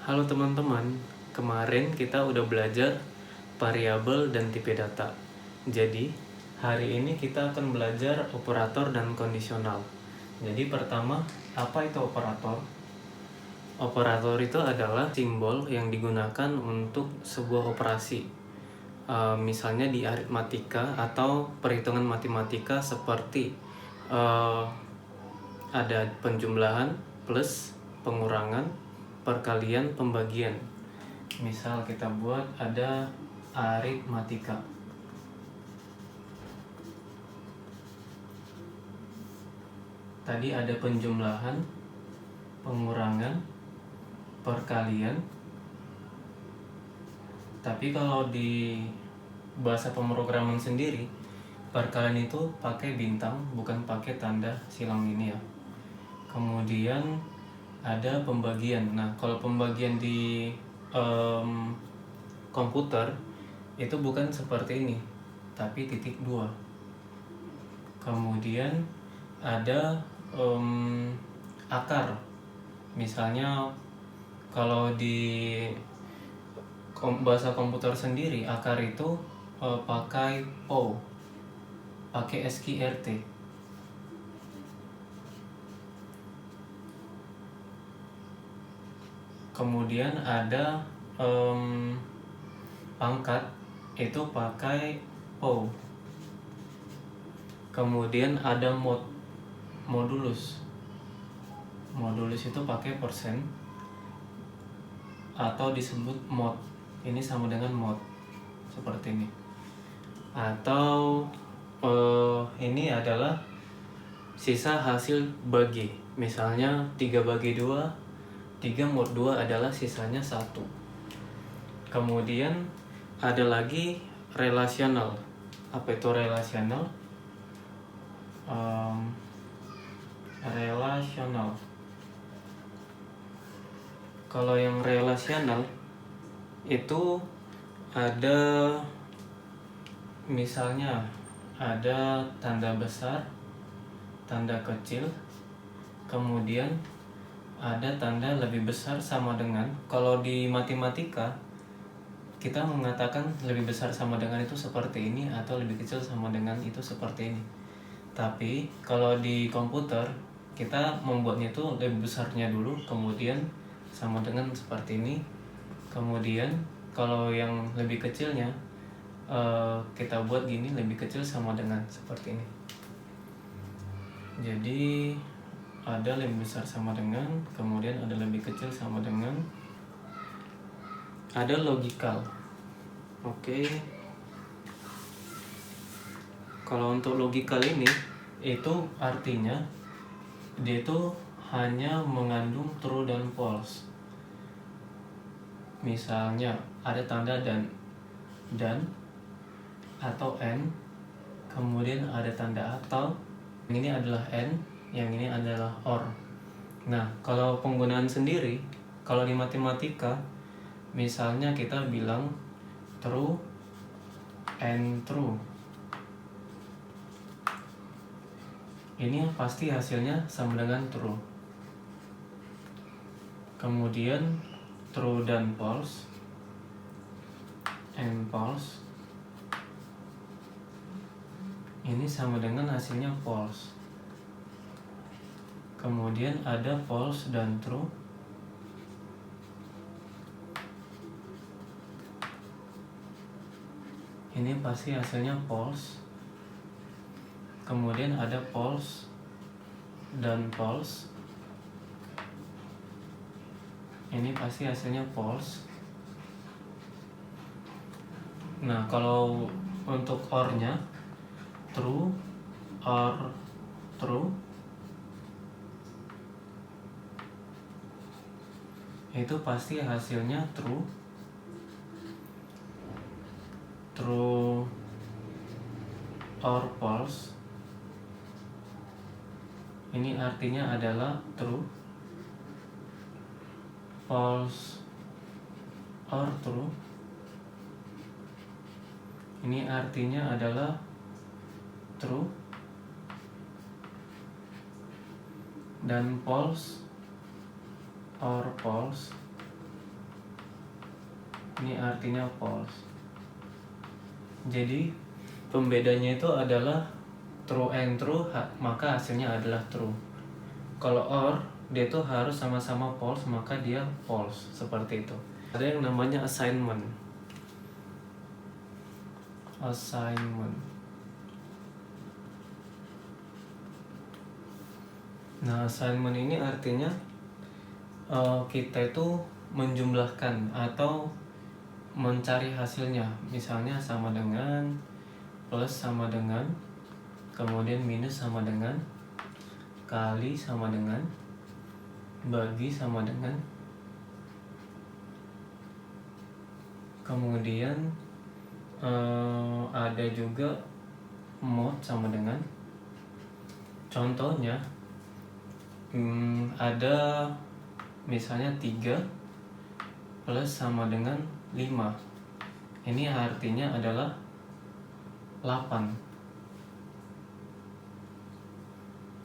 Halo teman-teman, kemarin kita udah belajar variabel dan tipe data. Jadi, hari ini kita akan belajar operator dan kondisional. Jadi pertama, apa itu operator? Operator itu adalah simbol yang digunakan untuk sebuah operasi. Misalnya di aritmatika atau perhitungan matematika seperti ada penjumlahan, plus, pengurangan, perkalian, pembagian. Misal kita buat ada aritmatika. Tadi ada penjumlahan, pengurangan, perkalian. Tapi kalau di bahasa pemrograman sendiri, perkalian itu pakai bintang, bukan pakai tanda silang ini ya. Kemudian ada pembagian. Nah, kalau pembagian di komputer itu bukan seperti ini, tapi titik 2. Kemudian ada akar. Misalnya kalau di bahasa komputer sendiri, akar itu pakai POW, pakai SQRT. Kemudian ada pangkat, itu pakai POW. Kemudian ada modulus. Modulus itu pakai persen atau disebut mod. Ini sama dengan mod, seperti ini. Atau ini adalah sisa hasil bagi. Misalnya 3 bagi 2, 3 mod 2 adalah sisanya 1. Kemudian ada lagi relasional. Apa itu relasional? Relasional. Kalau yang relasional itu ada, misalnya ada tanda besar, tanda kecil, kemudian ada tanda lebih besar sama dengan. Kalau di matematika kita mengatakan lebih besar sama dengan itu seperti ini, atau lebih kecil sama dengan itu seperti ini. Tapi kalau di komputer kita membuatnya itu lebih besarnya dulu, kemudian sama dengan seperti ini. Kemudian kalau yang lebih kecilnya kita buat gini, lebih kecil sama dengan seperti ini. Jadi ada lebih besar sama dengan, kemudian ada lebih kecil sama dengan, ada logikal. Oke. Kalau untuk logikal ini, itu artinya dia itu hanya mengandung true dan false. Misalnya ada tanda dan atau n, kemudian ada tanda atau. Yang ini adalah n, yang ini adalah or. Nah, kalau penggunaan sendiri, kalau di matematika, misalnya kita bilang true and true. Ini pasti hasilnya sama dengan true. Kemudian true dan false, and false. Ini sama dengan hasilnya false. Kemudian ada false dan true. Ini pasti hasilnya false. Kemudian ada false dan false. Ini pasti hasilnya false. Nah, kalau untuk or-nya, true or true, itu pasti hasilnya true. True or false, ini artinya adalah true. False or true, ini artinya adalah true. Dan false or false, Ini artinya false. Jadi pembedanya itu adalah true and true, maka hasilnya adalah true. Kalau or, dia tuh harus sama-sama false, maka dia false, seperti itu. Ada yang namanya assignment. Nah, assignment ini artinya kita itu menjumlahkan atau mencari hasilnya. Misalnya sama dengan, plus sama dengan, kemudian minus sama dengan, kali sama dengan, bagi sama dengan, kemudian ada juga mod sama dengan. Contohnya ada misalnya 3 plus sama dengan 5. Ini artinya adalah 8.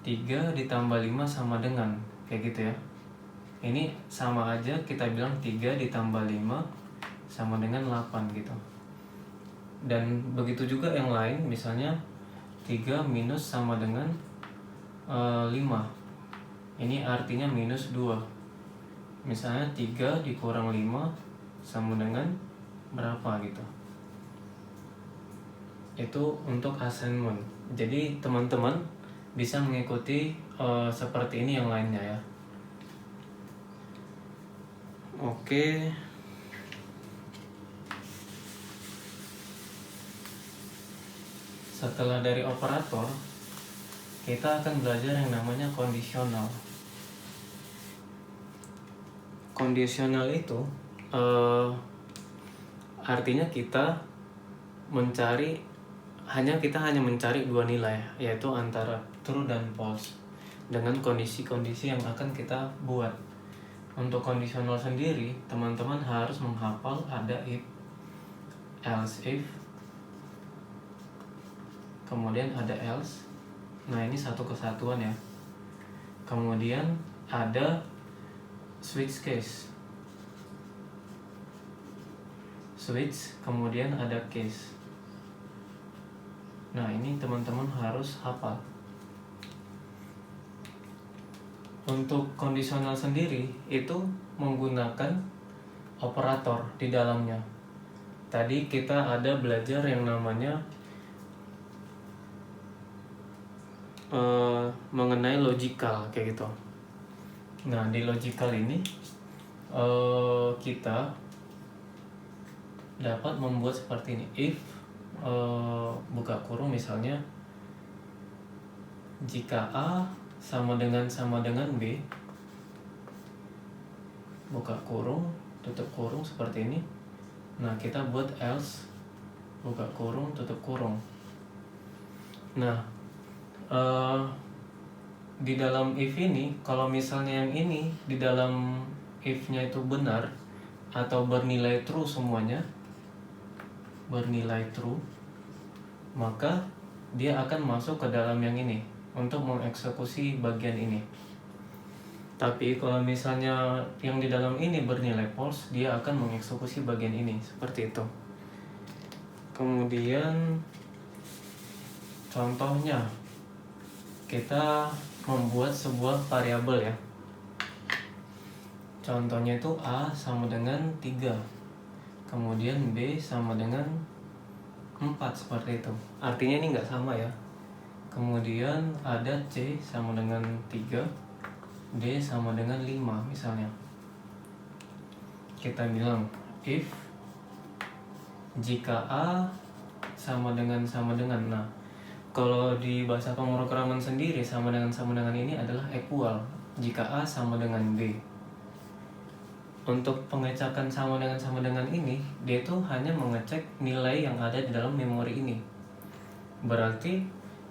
3 ditambah 5 sama dengan, kayak gitu ya. Ini sama aja, kita bilang 3 ditambah 5 sama dengan 8 gitu. Dan begitu juga yang lain, misalnya 3 minus sama dengan 5. Ini artinya minus 2. Misalnya 3 dikurang 5 sama dengan berapa gitu. Itu untuk assignment. Jadi teman-teman bisa mengikuti seperti ini yang lainnya ya. Oke. Setelah dari operator, kita akan belajar yang namanya kondisional. Kondisional itu artinya kita hanya mencari 2 nilai, yaitu antara true dan false, dengan kondisi-kondisi yang akan kita buat. Untuk kondisional sendiri, teman-teman harus menghafal ada if, else if, kemudian ada else. Nah, ini satu kesatuan ya. Kemudian ada switch case. Switch, kemudian ada case. Nah, ini teman-teman harus hafal. Untuk kondisional sendiri itu menggunakan operator di dalamnya. Tadi kita ada belajar yang namanya mengenai logical kayak gitu. Nah, di logical ini kita dapat membuat seperti ini. If buka kurung misalnya jika A sama dengan B, buka kurung tutup kurung seperti ini. Nah, kita buat else, buka kurung tutup kurung. Nah, di dalam if ini, kalau misalnya yang ini di dalam if-nya itu benar atau bernilai true semuanya, bernilai true, maka dia akan masuk ke dalam yang ini untuk mengeksekusi bagian ini. Tapi kalau misalnya yang di dalam ini bernilai false, dia akan mengeksekusi bagian ini, seperti itu. Kemudian contohnya, kita membuat sebuah variabel ya. Contohnya itu A sama dengan 3, kemudian B sama dengan 4, seperti itu. Artinya ini nggak sama ya. Kemudian ada C sama dengan 3, D sama dengan 5 misalnya. Kita bilang if jika A sama dengan. Nah, kalau di bahasa pemrograman sendiri sama dengan ini adalah equal jika A sama dengan B. Untuk pengecekan sama dengan ini, dia itu hanya mengecek nilai yang ada di dalam memori ini. Berarti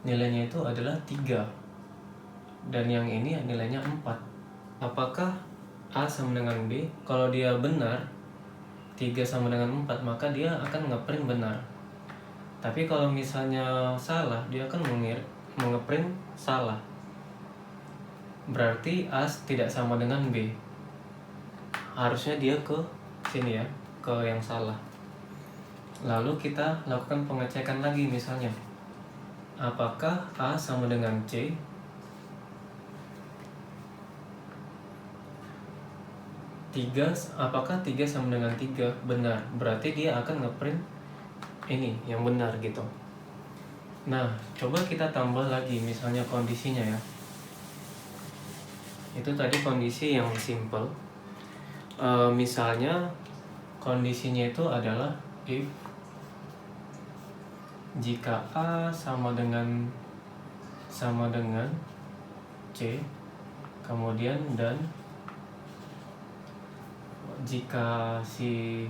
nilainya itu adalah 3. Dan yang ini nilainya 4. Apakah A sama dengan B? Kalau dia benar 3 sama dengan 4, maka dia akan ngeprint benar. Tapi kalau misalnya salah, dia akan ngeprint salah. Berarti A tidak sama dengan B. Harusnya dia ke sini ya. ke yang salah. Lalu kita lakukan pengecekan lagi, misalnya apakah A sama dengan C, apakah 3 sama dengan 3? Benar, berarti dia akan ngeprint ini yang benar gitu. Nah, coba kita tambah lagi misalnya kondisinya ya. Itu tadi kondisi yang simple. Misalnya kondisinya itu adalah if jika A sama dengan C, kemudian dan jika si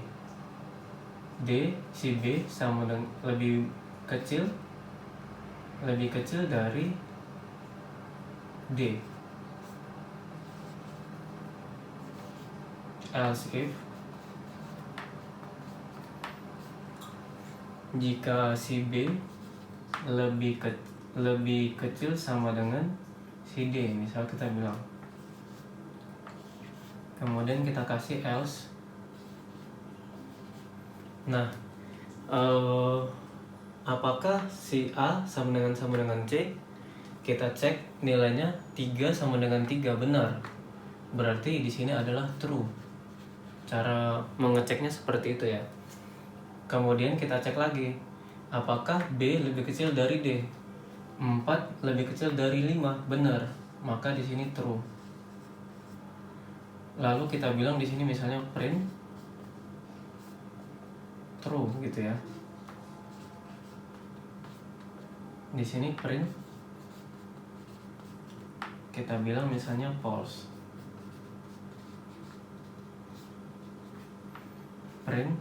B sama dengan lebih kecil dari D. Else if jika si B lebih kecil sama dengan si D, misal kita bilang, kemudian kita kasih else. Nah, apakah si A sama dengan C? Kita cek nilainya 3 sama dengan 3, benar. Berarti di sini adalah true. Cara mengeceknya seperti itu ya. Kemudian kita cek lagi, apakah B lebih kecil dari D? 4 lebih kecil dari 5, benar. Maka di sini true. Lalu kita bilang di sini misalnya print true gitu ya. Di sini print, kita bilang misalnya false. Print,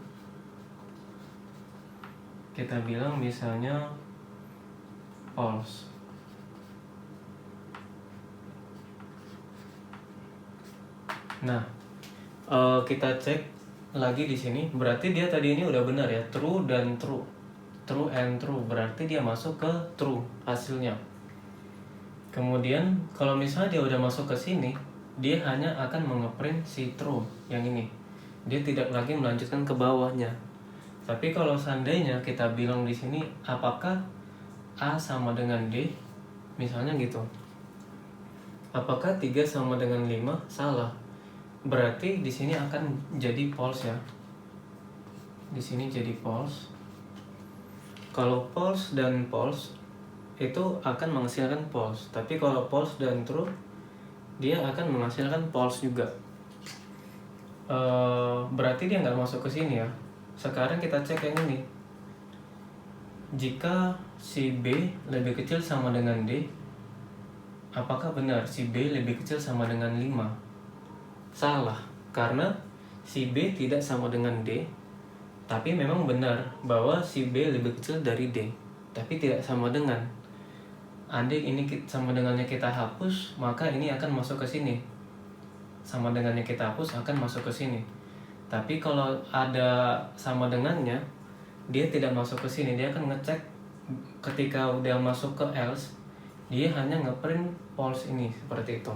kita bilang misalnya false. Nah, kita cek lagi di sini. Berarti dia tadi ini udah benar ya, true dan true, true and true. Berarti dia masuk ke true hasilnya. Kemudian kalau misalnya dia udah masuk ke sini, dia hanya akan mengeprint si true yang ini. Dia tidak lagi melanjutkan ke bawahnya. Tapi kalau seandainya kita bilang di sini apakah A sama dengan D, misalnya gitu. Apakah 3 sama dengan 5? Salah. Berarti di sini akan jadi false ya. Di sini jadi false. Kalau false dan false itu akan menghasilkan false. Tapi kalau false dan true, dia akan menghasilkan false juga. Berarti dia nggak masuk ke sini ya. Sekarang kita cek yang ini. Jika si B lebih kecil sama dengan D, apakah benar si B lebih kecil sama dengan 5? Salah, karena si B tidak sama dengan D. Tapi memang benar bahwa si B lebih kecil dari D, tapi tidak sama dengan. Andai ini sama dengannya kita hapus, maka ini akan masuk ke sini. Sama dengannya kita hapus akan masuk ke sini. Tapi kalau ada sama dengannya, dia tidak masuk ke sini. Dia akan ngecek ketika udah masuk ke else, dia hanya ngeprint false ini, seperti itu.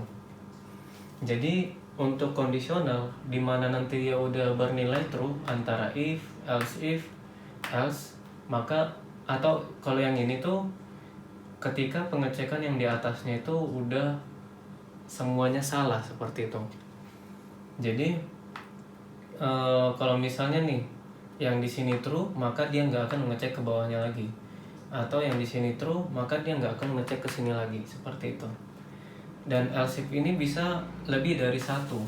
Jadi untuk kondisional di mana nanti dia udah bernilai true antara if, else, maka atau kalau yang ini tuh ketika pengecekan yang di atasnya itu udah semuanya salah, seperti itu. Jadi kalau misalnya nih yang di sini true, maka dia nggak akan mengecek ke bawahnya lagi. Atau yang di sini true, maka dia nggak akan mengecek ke sini lagi, seperti itu. Dan else if ini bisa lebih dari satu.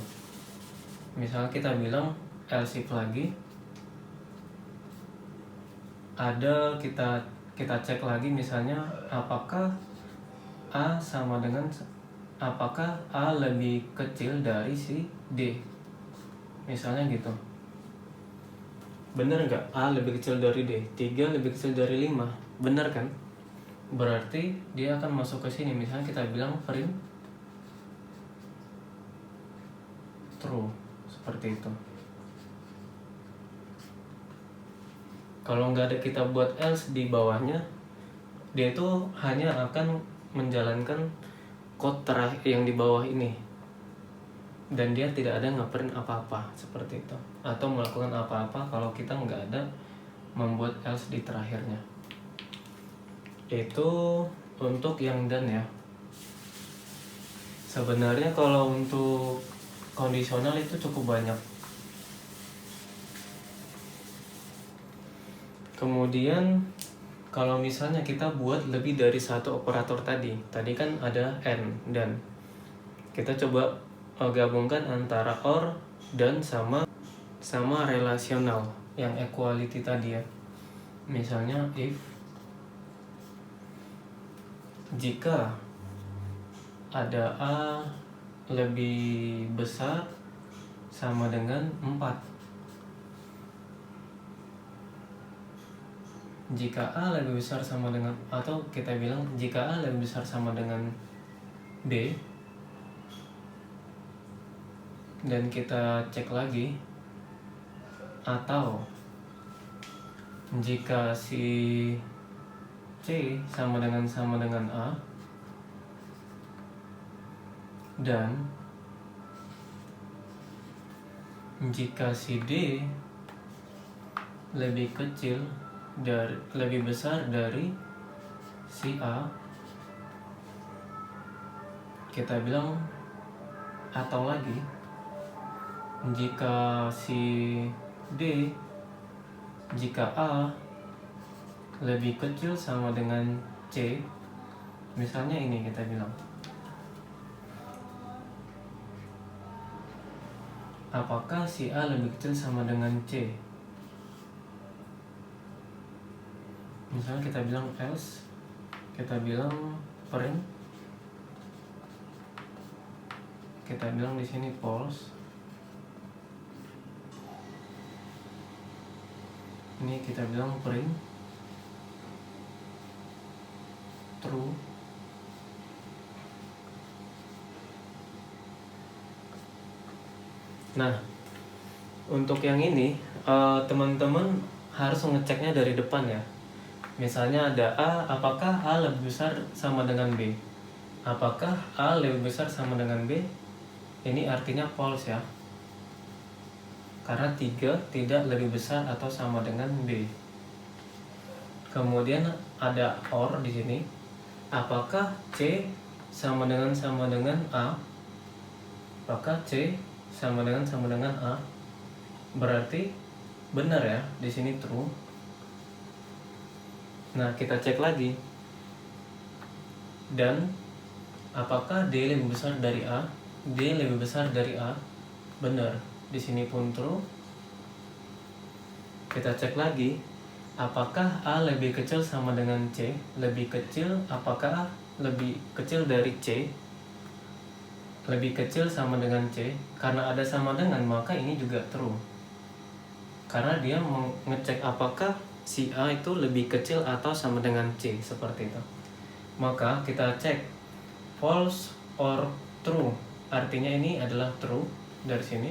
Misalnya kita bilang else if lagi, ada kita cek lagi misalnya apakah A sama dengan, apakah A lebih kecil dari si D, misalnya gitu. Bener nggak A lebih kecil dari D? 3 lebih kecil dari 5, bener kan? Berarti dia akan masuk ke sini. Misalnya kita bilang print true, seperti itu. Kalau nggak ada kita buat else di bawahnya, dia itu hanya akan menjalankan code terakhir yang di bawah ini. dan dia tidak ada ngeprint apa-apa seperti itu, atau melakukan apa-apa kalau kita nggak ada membuat else di terakhirnya. Itu untuk yang done ya. Sebenarnya kalau untuk kondisional itu cukup banyak. Kemudian kalau misalnya kita buat lebih dari satu operator tadi kan ada and dan kita coba gabungkan antara or dan sama relasional yang equality tadi ya. Misalnya if jika ada A lebih besar sama dengan 4. Jika A lebih besar sama dengan, atau kita bilang jika A lebih besar sama dengan B, dan kita cek lagi, atau jika si C sama dengan A, dan jika si D lebih besar dari si A, kita bilang atau lagi jika jika A lebih kecil sama dengan C, misalnya ini kita bilang apakah si A lebih kecil sama dengan C. Misalnya kita bilang else, kita bilang print, kita bilang di sini false. Ini kita bilang print true. Nah, untuk yang ini teman-teman harus ngeceknya dari depan ya. Misalnya ada A, apakah A lebih besar sama dengan B? Apakah A lebih besar sama dengan B? Ini artinya false ya. Karena 3 tidak lebih besar atau sama dengan B. Kemudian ada or di sini. Apakah C sama dengan A? Apakah C sama dengan A? Berarti benar ya, di sini true. Nah, kita cek lagi. Dan apakah D lebih besar dari A? D lebih besar dari A. Benar. Di sini pun true. Kita cek lagi. Apakah A lebih kecil sama dengan C? Lebih kecil, apakah A lebih kecil dari C? Lebih kecil sama dengan C. Karena ada sama dengan, maka ini juga true. Karena dia mengecek apakah si A itu lebih kecil atau sama dengan C, seperti itu. Maka kita cek false or true. Artinya ini adalah true dari sini.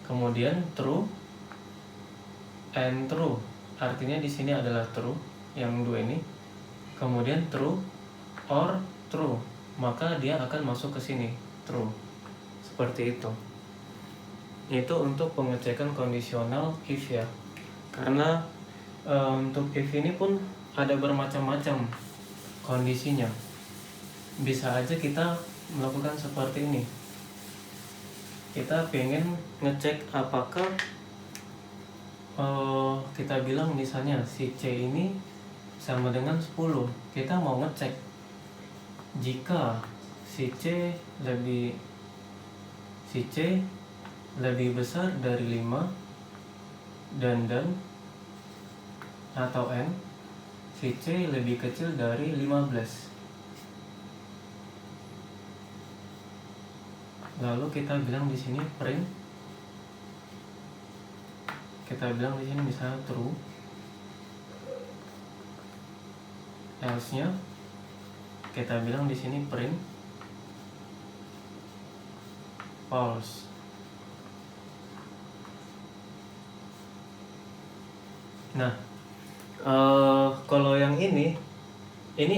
Kemudian true and true. Artinya di sini adalah true yang dua ini. Kemudian true or true. Maka dia akan masuk ke sini, true. Seperti itu. Itu untuk pengecekan kondisional if ya. Karena untuk if ini pun ada bermacam-macam kondisinya. Bisa aja kita melakukan seperti ini. Kita pengen ngecek apakah kita bilang misalnya si C ini sama dengan 10. Kita mau ngecek jika si C lebih besar dari 5 dan atau N, si C lebih kecil dari 15. Lalu kita bilang di sini print. Kita bilang di sini misalnya true. Else-nya kita bilang di sini print false. Nah, kalau yang ini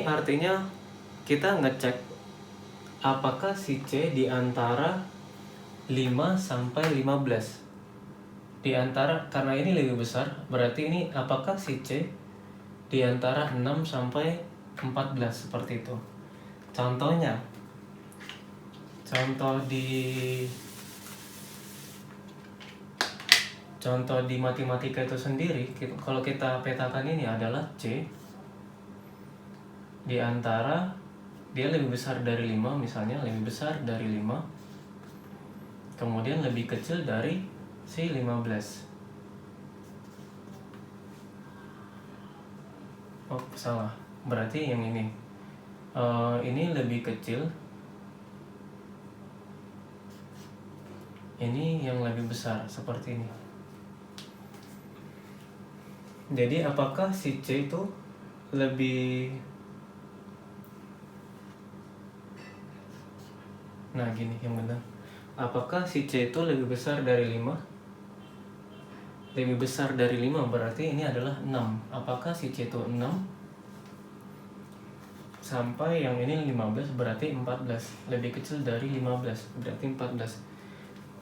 artinya kita ngecek apakah si C di antara 5 sampai 15. Di antara, karena ini lebih besar, berarti ini apakah si C di antara 6 sampai 14 seperti itu. Contohnya, contoh di matematika itu sendiri, kalau kita petakan ini adalah C di antara, dia lebih besar dari 5 misalnya, lebih besar dari 5, kemudian lebih kecil dari si 15. Oh, salah. Berarti yang ini. Ini lebih kecil. Ini yang lebih besar, seperti ini. Jadi apakah si C itu lebih... Nah, gini yang benar. Apakah si C itu lebih besar dari 5? Lebih besar dari 5 berarti ini adalah 6. Apakah si C itu 6? Sampai yang ini 15 berarti 14. Lebih kecil dari 15 berarti 14.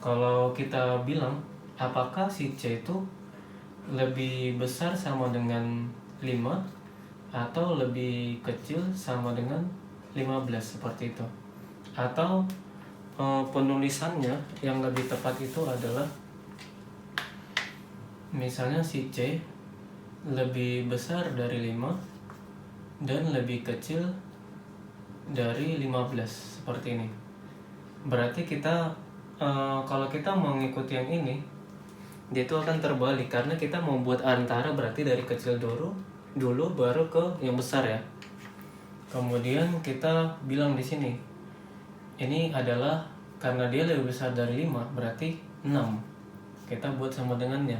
Kalau kita bilang apakah si C itu lebih besar sama dengan 5 atau lebih kecil sama dengan 15 seperti itu. Atau penulisannya yang lebih tepat itu adalah misalnya si C lebih besar dari 5 dan lebih kecil dari 15 seperti ini. Berarti kita kalau kita mau ngikuti yang ini, dia itu akan terbalik karena kita mau buat antara, berarti dari kecil dulu baru ke yang besar ya. Kemudian kita bilang di sini ini adalah karena dia lebih besar dari 5 berarti 6. Kita buat sama dengannya.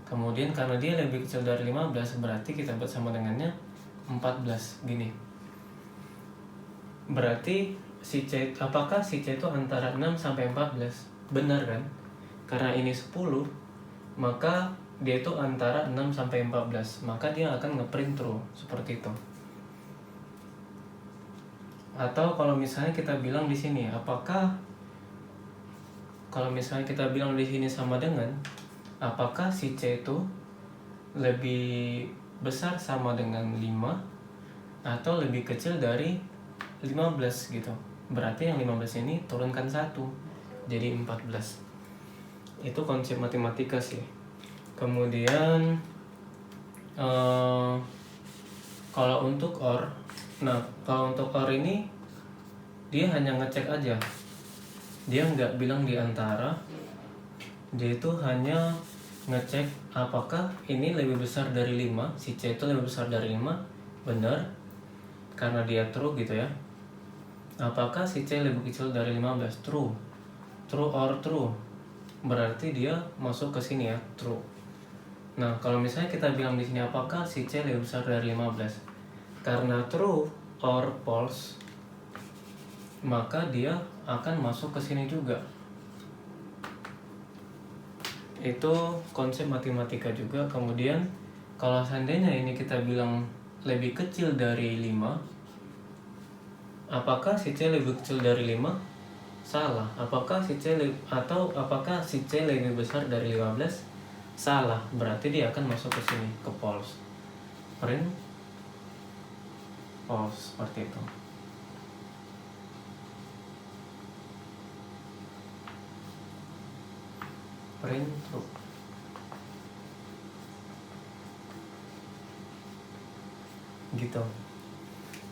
Kemudian karena dia lebih kecil dari 15 berarti kita buat sama dengannya 14 gini. Berarti si C, apakah si C itu antara 6 sampai 14? Benar kan? Karena ini 10, maka dia itu antara 6 sampai 14. Maka dia akan ngeprint true seperti itu. Atau kalau misalnya kita bilang di sini, apakah kalau misalnya kita bilang di sini sama dengan apakah si C itu lebih besar sama dengan 5 atau lebih kecil dari 15 gitu. Berarti yang 15 ini turunkan 1 jadi 14. Itu konsep matematika sih. Kemudian kalau untuk OR, nah kalau untuk OR ini dia hanya ngecek aja, dia nggak bilang di antara, dia itu hanya ngecek apakah ini lebih besar dari 5, si C itu lebih besar dari 5, benar karena dia true gitu ya. Apakah si C lebih kecil dari 15? True. True or true, berarti dia masuk ke sini ya, true. Nah, kalau misalnya kita bilang di sini apakah si C lebih besar dari 15? Karena true or false, maka dia akan masuk ke sini juga. Itu konsep matematika juga. Kemudian kalau seandainya ini kita bilang lebih kecil dari 5, apakah si C lebih kecil dari 5? Salah. Apakah si C apakah si C lebih besar dari 15? Salah. Berarti dia akan masuk ke sini, ke false. Print false seperti itu. Print true. Gitu.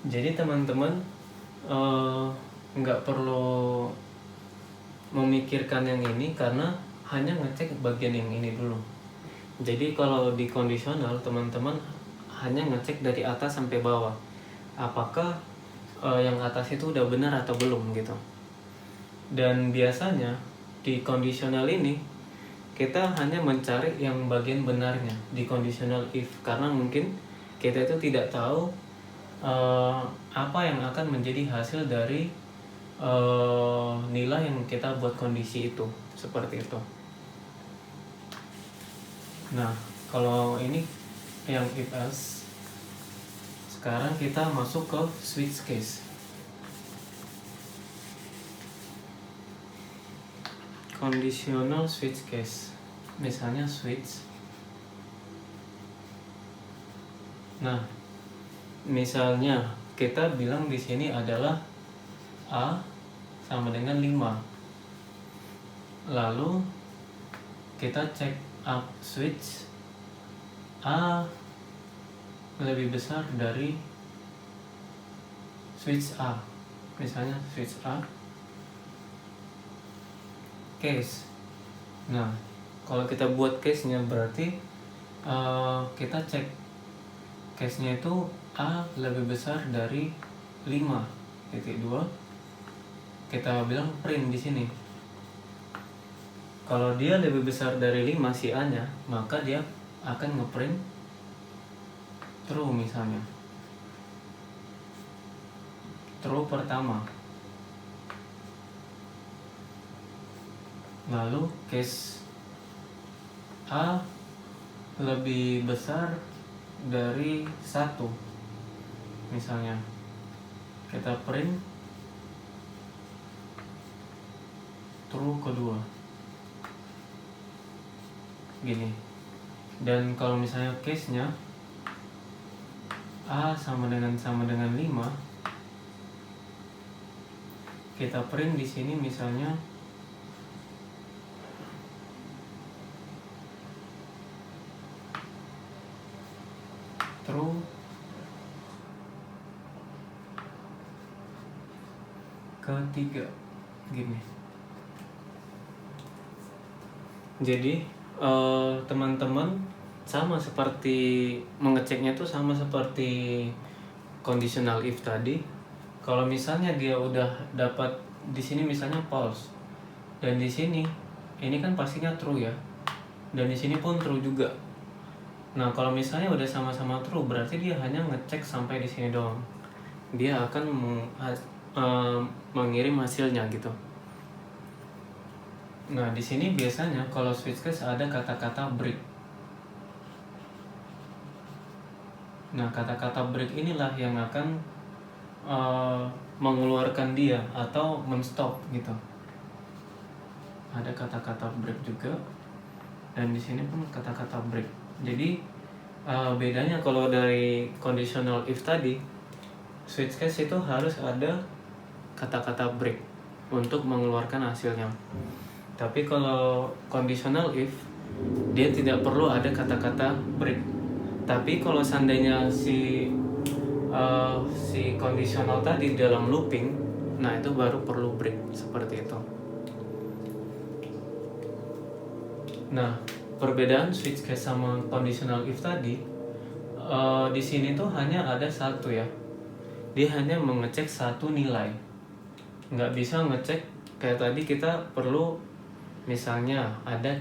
Jadi teman-teman nggak perlu memikirkan yang ini karena hanya ngecek bagian yang ini dulu. Jadi kalau di kondisional teman-teman hanya ngecek dari atas sampai bawah, apakah yang atas itu udah benar atau belum gitu. Dan biasanya di kondisional ini kita hanya mencari yang bagian benarnya di conditional if, karena mungkin kita itu tidak tahu apa yang akan menjadi hasil dari nilai yang kita buat kondisi itu, seperti itu. Nah, kalau ini yang if else, sekarang kita masuk ke switch case. conditional switch case, misalnya switch. Nah, misalnya kita bilang di sini adalah A sama dengan 5. Lalu kita cek up switch A lebih besar dari switch A. Misalnya switch A case. Nah, kalau kita buat case-nya berarti kita cek case-nya itu A lebih besar dari 5.2. Kita bilang print di sini. Kalau dia lebih besar dari 5 si A-nya, maka dia akan ngeprint true misalnya. True pertama. Lalu case A lebih besar dari 1 misalnya, kita print true kedua gini. Dan kalau misalnya case nya A sama dengan 5, kita print di sini misalnya true ketiga gini. Jadi teman-teman sama seperti mengeceknya tuh sama seperti conditional if tadi. Kalau misalnya dia udah dapat di sini misalnya false, dan di sini ini kan pastinya true ya, dan di sini pun true juga. Nah, kalau misalnya udah sama-sama true, berarti dia hanya ngecek sampai di sini doang. Dia akan mengirim hasilnya gitu. Nah, di sini biasanya kalau switch case ada kata-kata break. Nah, kata-kata break inilah yang akan mengeluarkan dia atau men-stop gitu. Ada kata-kata break juga, dan di sini pun kata-kata break. Jadi bedanya kalau dari conditional if tadi, switch case itu harus ada kata-kata break untuk mengeluarkan hasilnya. Tapi kalau conditional if, dia tidak perlu ada kata-kata break. Tapi kalau seandainya si conditional tadi dalam looping, nah itu baru perlu break seperti itu. Nah, perbedaan switch case sama conditional if tadi, di sini tuh hanya ada satu ya. Dia hanya mengecek satu nilai. Nggak bisa ngecek kayak tadi kita perlu misalnya ada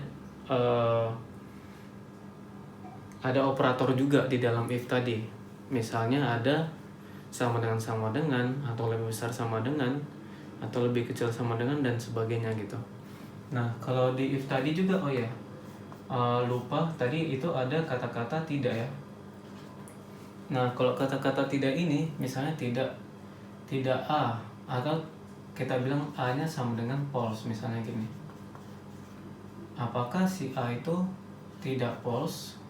operator juga di dalam if tadi. Misalnya ada sama dengan, atau lebih besar sama dengan, atau lebih kecil sama dengan, dan sebagainya gitu. Nah, kalau di if tadi juga, lupa tadi itu ada kata-kata tidak ya. Nah, kalau kata-kata tidak ini misalnya tidak A, atau kita bilang A-nya sama dengan false misalnya gini. Apakah si A itu tidak false?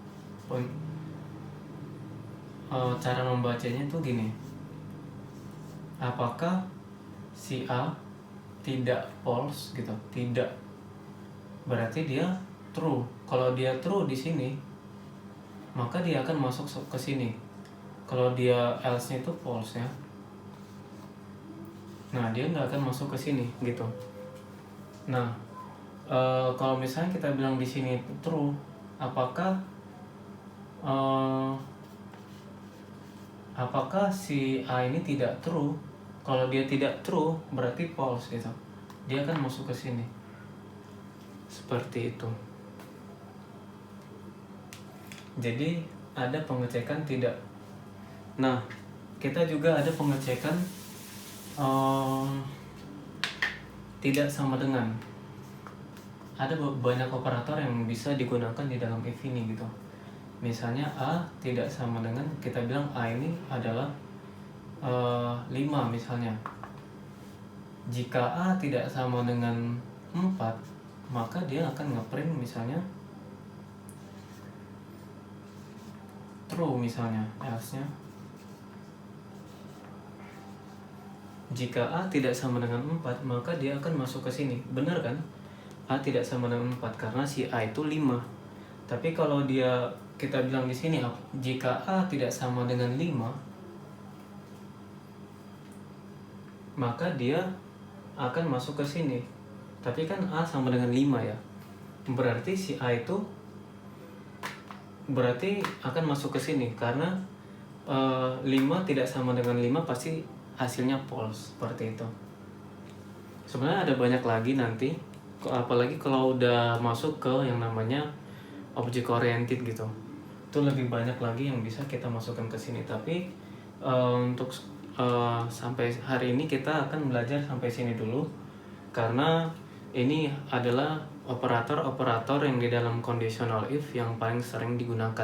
Cara membacanya itu gini. Apakah si A tidak false gitu? Tidak. Berarti dia true. Kalau dia true di sini, maka dia akan masuk ke sini. Kalau dia else-nya itu false ya. Nah, dia nggak akan masuk ke sini gitu. Nah, kalau misalnya kita bilang di sini true, apakah si A ini tidak true? Kalau dia tidak true, berarti false gitu. Dia akan masuk ke sini. Seperti itu. Jadi ada pengecekan tidak. Nah, kita juga ada pengecekan tidak sama dengan. Ada banyak operator yang bisa digunakan di dalam if ini gitu. Misalnya A tidak sama dengan, kita bilang A ini adalah 5 misalnya. Jika A tidak sama dengan 4, maka dia akan ngeprint misalnya true, misalnya else-nya jika A tidak sama dengan 4 maka dia akan masuk ke sini. Benar kan? A tidak sama dengan 4 karena si A itu 5. Tapi kalau kita bilang di sini jika A tidak sama dengan 5 maka dia akan masuk ke sini. Tapi kan A sama dengan 5 ya. Berarti si A itu akan masuk ke sini karena 5 tidak sama dengan 5 pasti hasilnya false, seperti itu. Sebenarnya ada banyak lagi nanti, apalagi kalau udah masuk ke yang namanya object oriented gitu. Itu lebih banyak lagi yang bisa kita masukkan ke sini. Tapi untuk sampai hari ini kita akan belajar sampai sini dulu, karena ini adalah operator-operator yang di dalam conditional if yang paling sering digunakan.